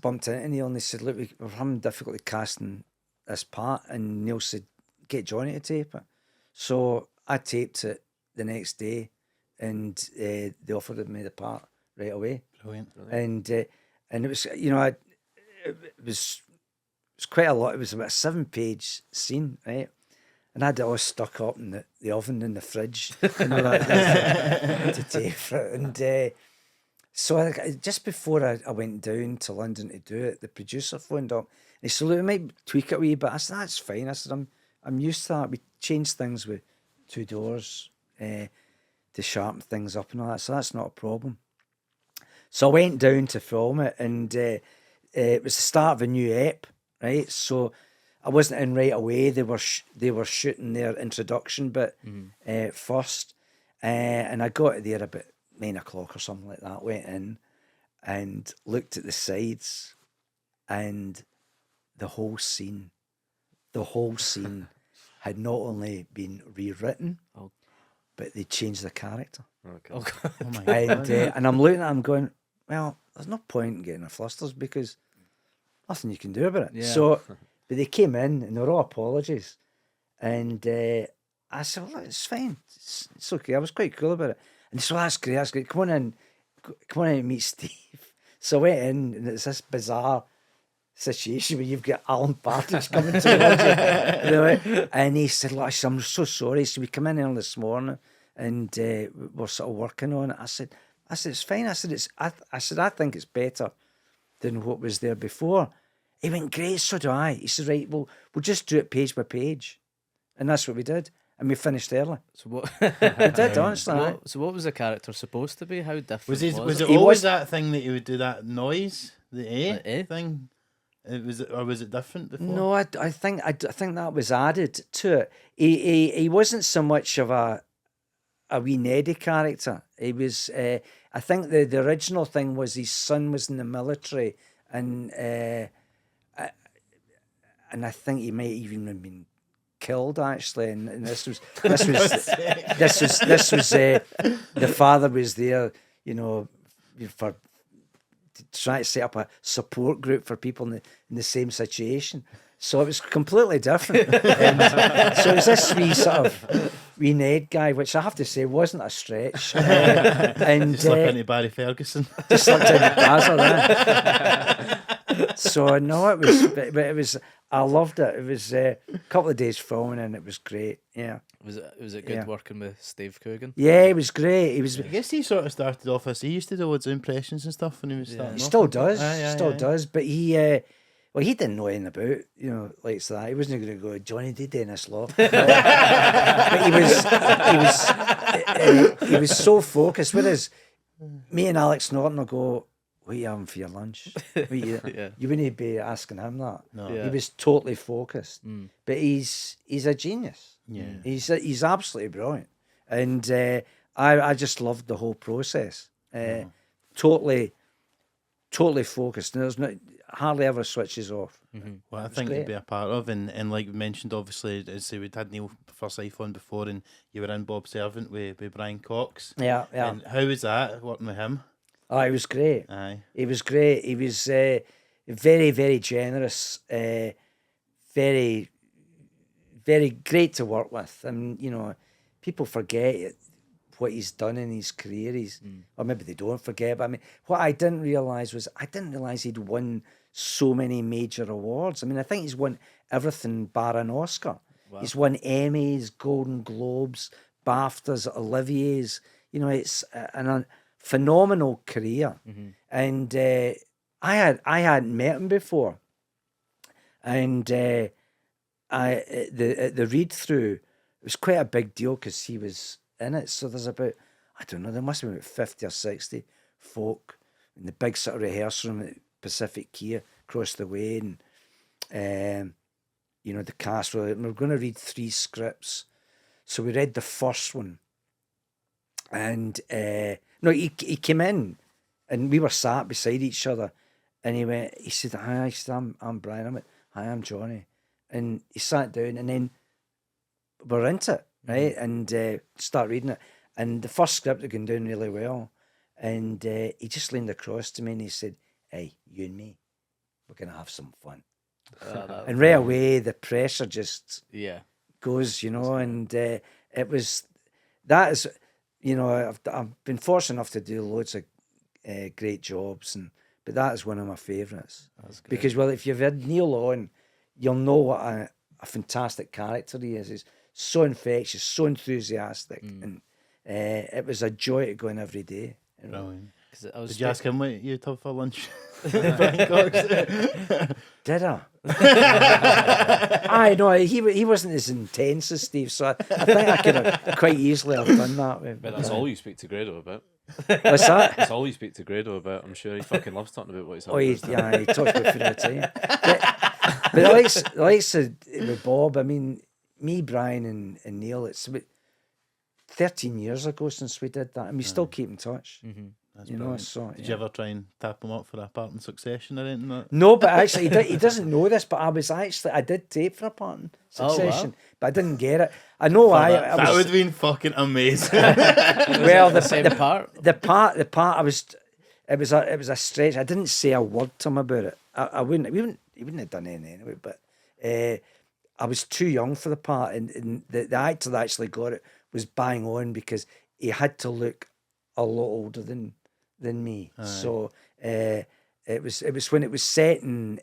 bumped into Neil and they said, look, we're having difficulty casting this part. And Neil said, get Johnny to tape it. So I taped it the next day and they offered me the part right away. Brilliant. And it was, it was quite a lot. It was about a 7-page scene, right? And I had it all stuck up in the oven in the fridge, to tape it. And so just before I went down to London to do it, the producer phoned up and he said, look, we might tweak it a wee bit. I said, that's fine. I said, I'm used to that. We changed things with 2 doors to sharpen things up and all that, so that's not a problem. So I went down to film it, and it was the start of a new ep, right? So I wasn't in right away. They were shooting their introduction bit first, and I got there about 9 o'clock or something like that. Went in and looked at the sides, and the whole scene had not only been rewritten, but they changed the character. Okay. Oh my God. And I'm looking at him going, well, there's no point in getting a flusters because nothing you can do about it. Yeah. So, but they came in and they were all apologies. And I said, well, it's fine. It's okay. I was quite cool about it. And they said, well, that's great. Come on in and meet Steve. So I went in and it's this bizarre situation where you've got Alan Partridge coming towards you. And he said, look, I'm so sorry. So we come in here this morning and we're sort of working on it. I said, it's fine. I said, I think it's better than what was there before. He went, great, so do I. He said, right, we'll just do it page by page. And that's what we did. And we finished early. So what? We did, honestly. So what was the character supposed to be? How different Was was it it? always that thing that he would do that noise, the The eh? thing? Was it different before? No, I think that was added to it. He wasn't so much of a wee Neddy character. He was. I think the original thing was his son was in the military, and I think he might even have been killed actually. And this was the father was there, for trying to set up a support group for people in the same situation. So it was completely different. So it was this wee Ned guy, which I have to say wasn't a stretch. And Just look into Barry Ferguson. just looked in the Basel there. So no, but it was. I loved it. It was a couple of days filming, and it was great. Yeah. Was it good working with Steve Coogan? Yeah, it was great. He was. I guess he sort of started off as he used to do loads of impressions and stuff when he was starting He off. still does. Aye, Still aye. does. But he, he didn't know anything about, like that. He wasn't going to go, Johnny did Dennis Law. But he was so focused. Whereas me and Alex Norton will go, what are you having for your lunch? You wouldn't be asking him that. No. Yeah. He was totally focused. But he's a genius. Yeah. He's absolutely brilliant. And I just loved the whole process. Totally focused. And there's hardly ever switches off. Well, I think great. you'd be a part of, and like we mentioned, obviously, as we'd had Neil Forsyth on before, and you were in Bob Servant with Brian Cox. Yeah. And how was that working with him? Oh, he was great. Aye. He was great. He was very, very generous. Very, very great to work with. And, people forget what he's done in his career. Or maybe they don't forget. But I mean, what I didn't realise he'd won so many major awards. I mean, I think he's won everything bar an Oscar. Wow. He's won Emmys, Golden Globes, BAFTAs, Olivier's. It's a phenomenal career. And I hadn't met him before. And the read through, it was quite a big deal because he was in it. So there's about, I don't know, there must have been about 50 or 60 folk in the big sort of rehearsal room at Pacific Key across the way. And You know, the cast were going to read 3 scripts. So we read the first one. And no, he came in and we were sat beside each other. And he said, hi, I said, I'm Brian. I went, hi, I'm Johnny. And he sat down and then we're into it, right? And start reading it. And the first script had gone down really well. And he just leaned across to me and he said, hey, you and me, we're going to have some fun. And right away, the pressure just goes, you know, and that is, you know, I've been fortunate enough to do loads of great jobs, but that is one of my favourites. Because, well, if you've had Neil on, you'll know what a fantastic character he is. He's so infectious, so enthusiastic, and it was a joy to go in every day. You know? Brilliant. Did you ask him what you'd have for lunch? Brian Cox. Did I? I know he wasn't as intense as Steve, so I think I could have quite easily have done that. But that's all you speak to Grado about. What's that? That's all you speak to Grado about. I'm sure he fucking loves talking about what he's he talks about food all the time. But the likes of with Bob, I mean, me, Brian, and Neil, it's about 13 years ago since we did that, and we still keep in touch. That's you know, so did you ever try and tap him up for a part in Succession or anything? Like? No, but actually he doesn't know this, but I did tape for a part in Succession, but I didn't get it. I know why. That would have been fucking amazing. Well, the same part. The part it was a stretch. I didn't say a word to him about it. He wouldn't have done anything anyway, but I was too young for the part, and the actor that actually got it was bang on because he had to look a lot older than me. Aye. So it was when it was set in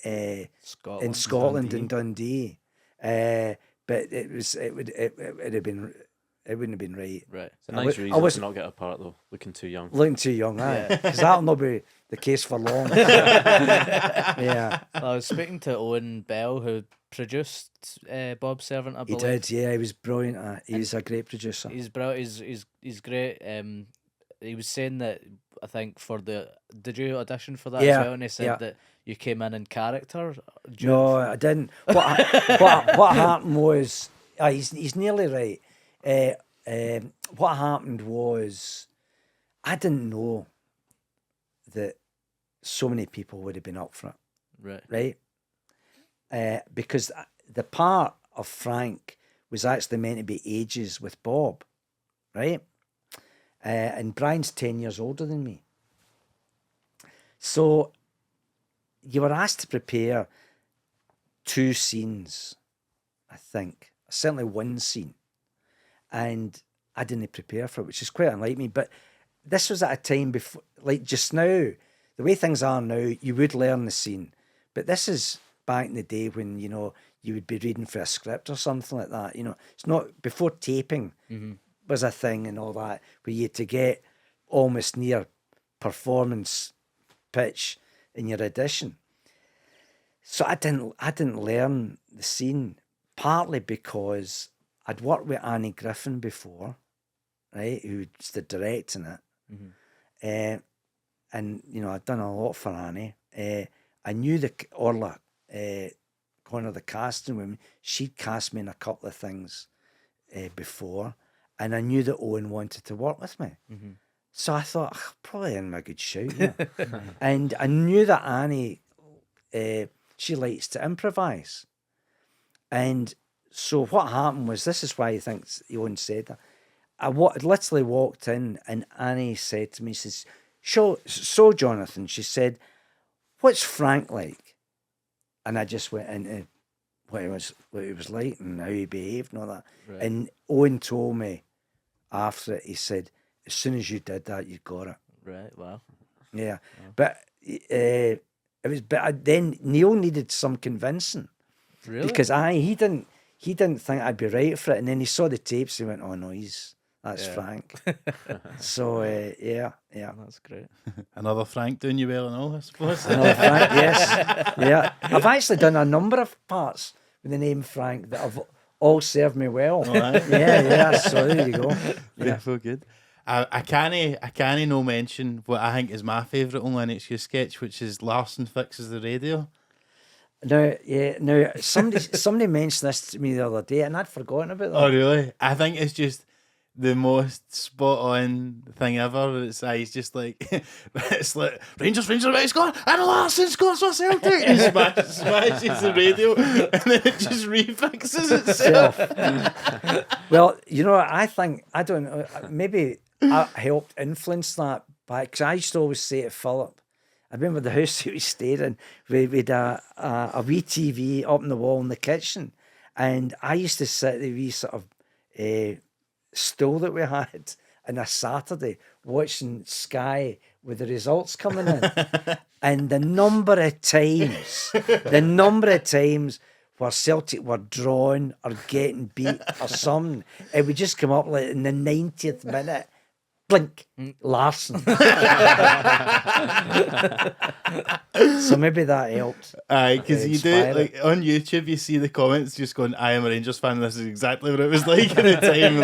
Scotland in Dundee. But it wouldn't have been right. Right. It's a nice reason to not get a part though. Looking too young. Looking too young, because that'll not be the case for long. Yeah. I was speaking to Owen Bell, who produced Bob's Servant, I believe. He did, yeah. He was brilliant. He was a great producer. He's brilliant. He's great. He was saying that, I think, did you audition for that as well? And he said that you came in character. No, I didn't. What happened was, he's nearly right. What happened was, I didn't know that so many people would have been up for it. Right? Because the part of Frank was actually meant to be ages with Bob, right? And Brian's 10 years older than me. So you were asked to prepare 2 scenes, I think. Certainly 1 scene. And I didn't prepare for it, which is quite unlike me. But this was at a time before, like just now, the way things are now, you would learn the scene. But this is back in the day when, you know, you would be reading for a script or something like that. You know, it's not before taping. Was a thing and all that, where you had to get almost near performance pitch in your audition. So I didn't learn the scene, partly because I'd worked with Annie Griffin before, right, who's the director in it. And you know, I'd done a lot for Annie. I knew Orla Connor, the casting woman, she'd cast me in a couple of things before. And I knew that Owen wanted to work with me. So I thought, probably in a good shout. Yeah. And I knew that Annie, she likes to improvise. And so what happened was, this is why I think Owen said that. I literally walked in and Annie said to me, she says, so Jonathan, she said, what's Frank like? And I just went into what he was like and how he behaved and all that. Right. And Owen told me after it, he said, as soon as you did that, you got it. Right, wow. Yeah. Wow. But then Neil needed some convincing. Really? Because he didn't think I'd be right for it. And then he saw the tapes, he went, oh no, that's Frank. So yeah. That's great. Another Frank doing you well and all, I suppose. Another Frank, yes. Yeah. I've actually done a number of parts with the name Frank that have all served me well. Oh, right. Yeah. So there you go. Yeah, so good. I can't no mention what I think is my favourite Only an Excuse sketch, which is Larson fixes the radio. Now somebody mentioned this to me the other day, and I'd forgotten about that. Oh, really? I think it's just the most spot on thing ever. It's he's just like, it's like Rangers, right, score, and Larson scores for Celtic. He smashes the radio, and then it just refixes itself. Well, I think, I don't know, maybe I helped influence that back, because I used to always say to Philip, I remember the house that we stayed in, we had a wee TV up on the wall in the kitchen, and I used to sit at the wee sort of stool that we had on a Saturday watching Sky with the results coming in. And the number of times where Celtic were drawn or getting beat or something, it would just come up like in the 90th minute. Blink, Larson. So maybe that helped. Aye, because you do, like, on YouTube, you see the comments just going, I am a Rangers fan, this is exactly what it was like at the time.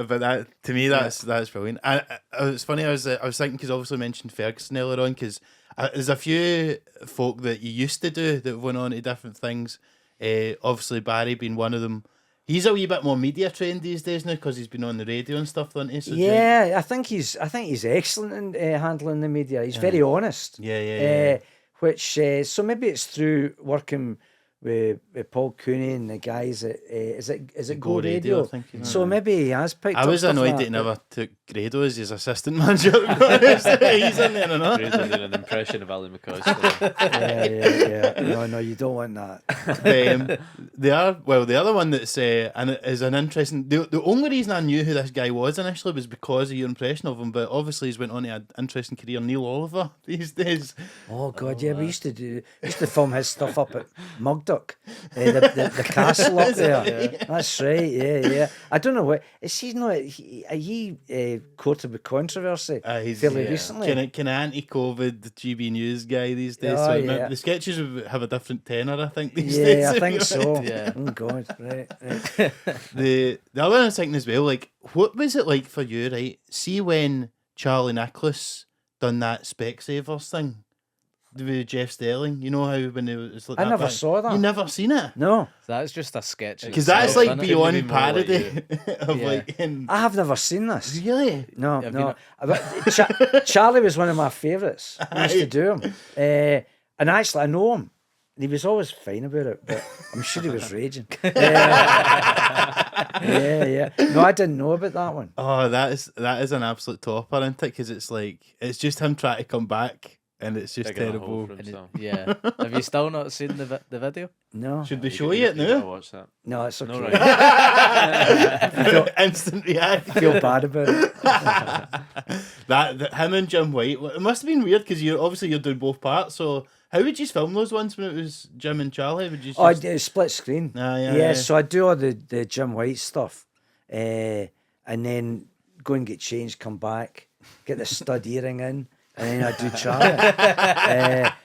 But that, to me, that's brilliant. And it's funny, I was thinking, because obviously I mentioned Ferguson earlier on, because there's a few folk that you used to do that went on to different things. Obviously, Barry being one of them. He's a wee bit more media trained these days now because he's been on the radio and stuff, doesn't he? So yeah, I think he's excellent in handling the media. He's very honest. Yeah. Which so maybe it's through working with Paul Cooney and the guys at is it Go Radio? I think, so maybe he has picked up. I was stuff annoyed like that he never took Grado as his assistant manager. He's in there, no? Grado doing an impression of Ali McCoy. Yeah. No, you don't want that. The other one that's and it is an interesting. The only reason I knew who this guy was initially was because of your impression of him, but obviously he's went on to an interesting career. Neil Oliver these days. Oh God, yeah, we used to film his stuff up at Mugduck, the castle up there. Yeah. That's right. Yeah. I don't know what is he not. He courted with controversy fairly recently. Kind of anti-COVID GB News guy these days. The sketches have a different tenor, I think, these days. Yeah, I think so. Yeah. Oh God, right. The other one I was thinking as well, like, what was it like for you, right? See when Charlie Nicholas done that Specsavers thing with Jeff Sterling, you know how when it was like I never saw that. You never seen it? No. That's just a sketch. Because that's like beyond parody I have never seen this. Really? No. Charlie was one of my favourites. I used to do him. And actually, I know him. And he was always fine about it, but I'm sure he was raging. Yeah. No, I didn't know about that one. Oh, that is an absolute topper, isn't it? Because it's just him trying to come back. And it's just terrible. Yeah. Have you still not seen the video? No. Should we show you it now? Watch that. No, it's okay. No, right. Instant react. I feel bad about it. that him and Jim White. It must have been weird because you're doing both parts. So how would you film those ones when it was Jim and Charlie? Would you? I did split screen. Yeah. So I do all the Jim White stuff, and then go and get changed, come back, get the stud earring in. And then I do Charlie.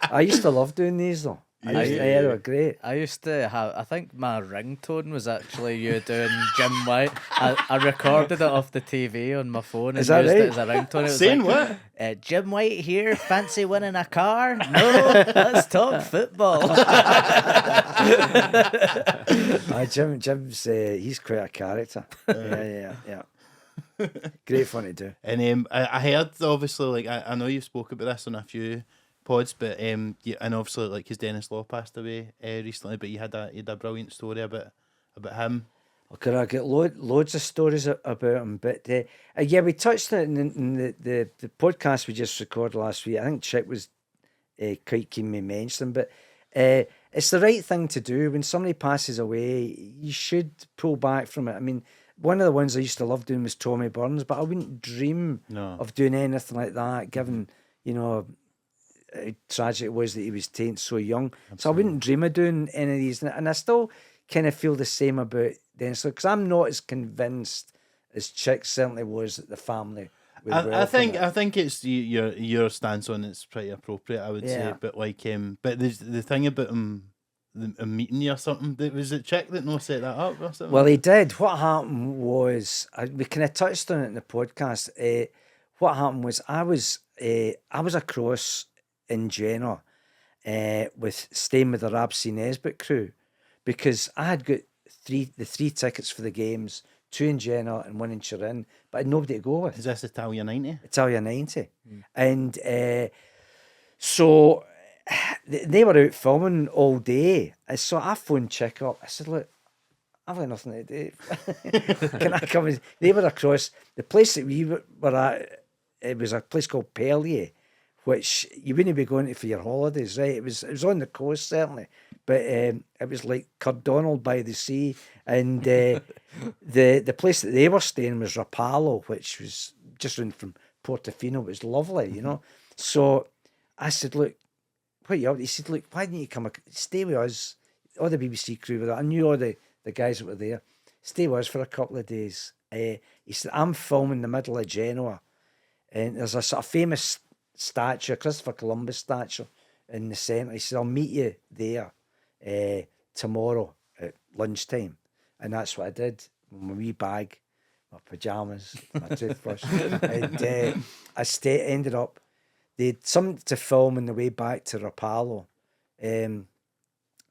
I used to love doing these though. They were great. I used to have. I think my ringtone was actually you doing Jim White. I recorded it off the TV on my phone and used it as a ringtone. It was saying what? Jim White here. Fancy winning a car? No, let's talk football. Jim's he's quite a character. Yeah. Great fun to do. And I heard, obviously, like I know you've spoke about this on a few pods, but and obviously, like, his Dennis Law passed away recently, but you had a brilliant story about him. Okay, I get loads of stories about him, but yeah, we touched on it in the podcast we just recorded last week. I think Chick was quite keen me mention, but it's the right thing to do when somebody passes away. You should pull back from it. I mean, one of the ones I used to love doing was Tommy Burns, but I wouldn't dream of doing anything like that, given, how tragic it was that he was taken so young. Absolutely. So I wouldn't dream of doing any of these. And I still kind of feel the same about Dennis, because I'm not as convinced as Chick certainly was that the family would I think it's your stance on it's pretty appropriate, I would say. But but the thing about him, a meeting you or something, was it Chick that set that up or something? Well, he did. What happened was, we kind of touched on it in the podcast. What happened was I was across in Genoa, with staying with the Rabsy Nesbitt crew, because I had got the three tickets for the games, 2 in Genoa and 1 in Turin, but I had nobody to go with. Is this Italia 90? Italia 90. And so they were out filming all day. And so I phoned Chick up. I said, look, I've got nothing to do. Can I come? They were across the place that we were at. It was a place called Perlier, which you wouldn't be going to for your holidays, right? It was on the coast, certainly. But it was like Cardonald by the sea. And the place that they were staying was Rapallo, which was just round from Portofino. It was lovely, you know. So I said, look, what are you up? He said, look, why didn't you come? Stay with us. All the BBC crew were there. I knew all the guys that were there. Stay with us for a couple of days. He said, I'm filming in the middle of Genoa. And there's a sort of famous statue, a Christopher Columbus statue in the centre. He said, I'll meet you there tomorrow at lunchtime. And that's what I did. My wee bag, my pyjamas, my toothbrush. And I ended up, they had something to film on the way back to Rapallo. And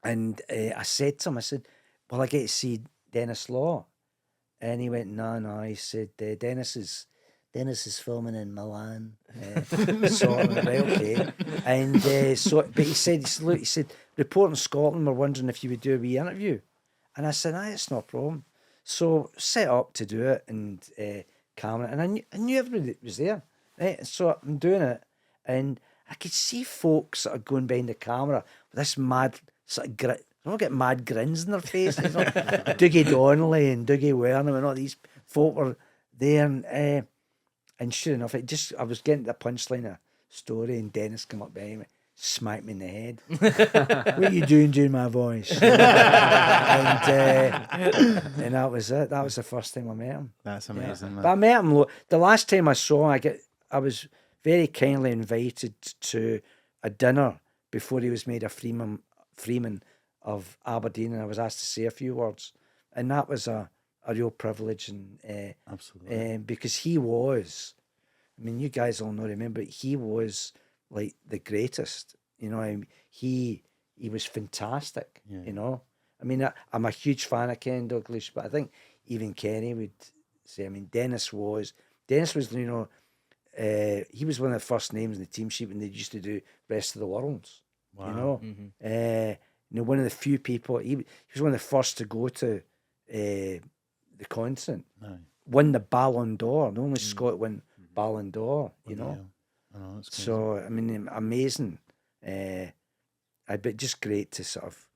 I said to him, I said, well, I get to see Dennis Law. And he went, no. He said, Dennis is filming in Milan. So I went, right, okay. And but he said, look, he said, Reporting Scotland were wondering if you would do a wee interview. And I said, it's no problem. So set up to do it and camera. And I knew everybody that was there. Right? So I'm doing it. And I could see folks sort of going behind the camera with this mad sort of grit. They all get mad grins in their face. You know? Dougie Donnelly and Dougie Wernham and all these folk were there. And sure enough, I was getting to the punchline of a story, and Dennis came up behind me, smacked me in the head. What are you doing my voice? and that was it. That was the first time I met him. That's amazing. Yeah. But I met him the last time I saw him. I was very kindly invited to a dinner before he was made a Freeman of Aberdeen, and I was asked to say a few words, and that was a real privilege, and absolutely, because he was, I mean, you guys all know, remember, he was like the greatest, you know. He was fantastic, you know. I mean, I'm a huge fan of Ken Douglas, but I think even Kenny would say, I mean, Dennis was, you know, he was one of the first names in the team sheet when they used to do Rest of the Worlds. Wow. You know, you know, one of the few people. He was one of the first to go to the continent. Aye. Won the Ballon d'Or. The only Scot win Ballon d'Or. You know. I know, it's crazy. So I mean, amazing. But just great to sort of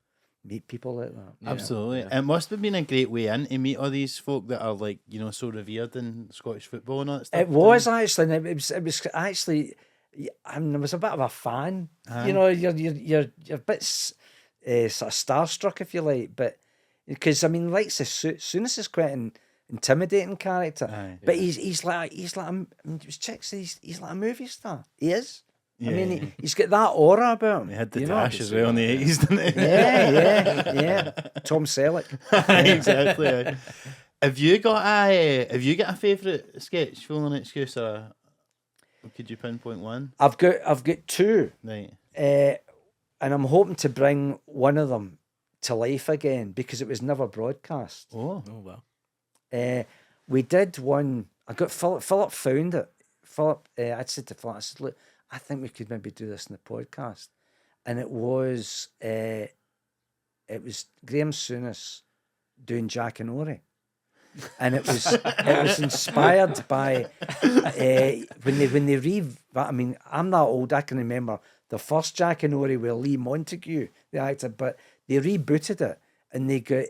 meet people like that. Yeah. Absolutely. Yeah. It must have been a great way in to meet all these folk that are, like, you know, so revered in Scottish football and all that stuff. It was actually, and it was actually, I mean, I was a bit of a fan. You know, you're a bit sort of starstruck, if you like, but because I mean, like Souness is quite an intimidating character, but he's like he's like a movie star. He is. Yeah. I mean, he's got that aura about him. He had the dash as well in the 80s, didn't he? Yeah. Tom Selleck. Exactly. Have you got a favourite sketch, Full Excuse, or could you pinpoint one? I've got two. Right. And I'm hoping to bring one of them to life again because it was never broadcast. Oh wow. We did one. I got Philip found it. I'd said to Philip, I said, look, I think we could maybe do this in the podcast. And it was Graham Souness doing Jack and Ori. And it was inspired by when they I mean, I'm that old, I can remember the first Jack and Ori with Lee Montague, the actor, but they rebooted it and they got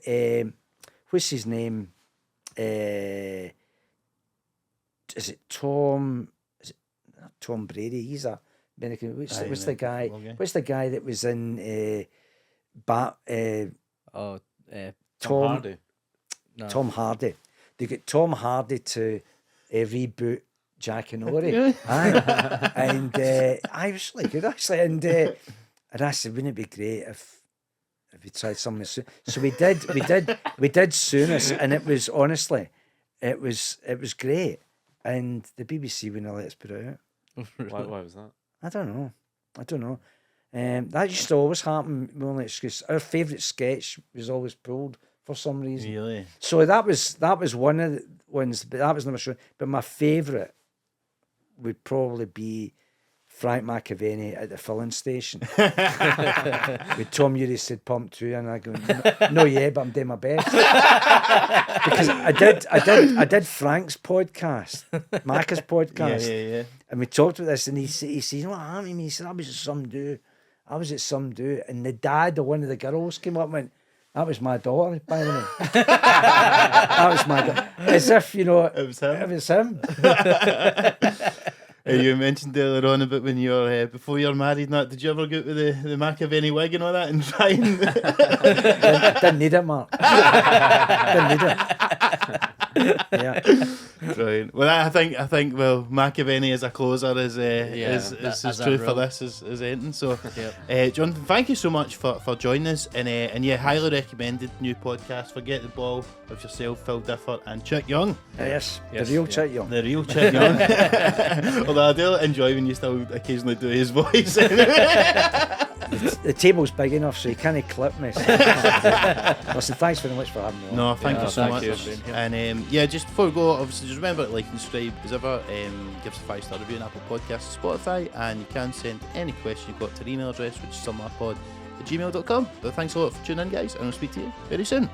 what's his name? Is it Tom? Is it not Tom Brady? He's a American. What's the guy? What's the guy that was in Tom Hardy. No. Tom Hardy. They got Tom Hardy to reboot Jack and Ori. And I was really good actually. And I said, wouldn't it be great if we tried something soon? So we did Souness, and it was honestly, it was great. And the BBC wouldn't let us put it out. Why was that? I don't know. That used to always happen. Only excuse. Our favourite sketch was always pulled for some reason. Really? So that was one of the ones, but that was number 2. But my favourite would probably be Frank McAvenny at the filling station. With Tom Ury said pump 2, and I go, no, yeah, but I'm doing my best. Because I did Frank's podcast, Macca's podcast. Yeah. And we talked about this, and he said, what happened to me? He said, I was at some do. And the dad of one of the girls came up and went, that was my daughter, by the way. That was my daughter. As if, it was him. You mentioned earlier on about when you're before you're married and that. Did you ever go with the McAvenny wig and all that and try and didn't need it, Mark. Didn't need it. Yeah. Brilliant. Well, I think McAvenny as a closer is as true for this as anything. So, Jonathan, thank you so much for joining us, and highly recommended new podcast. Forget the Ball with yourself, Phil Difford, and Chick Young. Yes, the real Chick Young. The real Chick Young. Although I do enjoy when you still occasionally do his voice. The table's big enough so you can't clip me. Listen, thanks very much for having me on. No, thank you so much. You. And just before we go, obviously just remember to like and subscribe as ever. Give us a 5-star review on Apple Podcasts and Spotify, and you can send any question you've got to our email address, which is somewhatpod@gmail.com. But thanks a lot for tuning in, guys, and I'll speak to you very soon.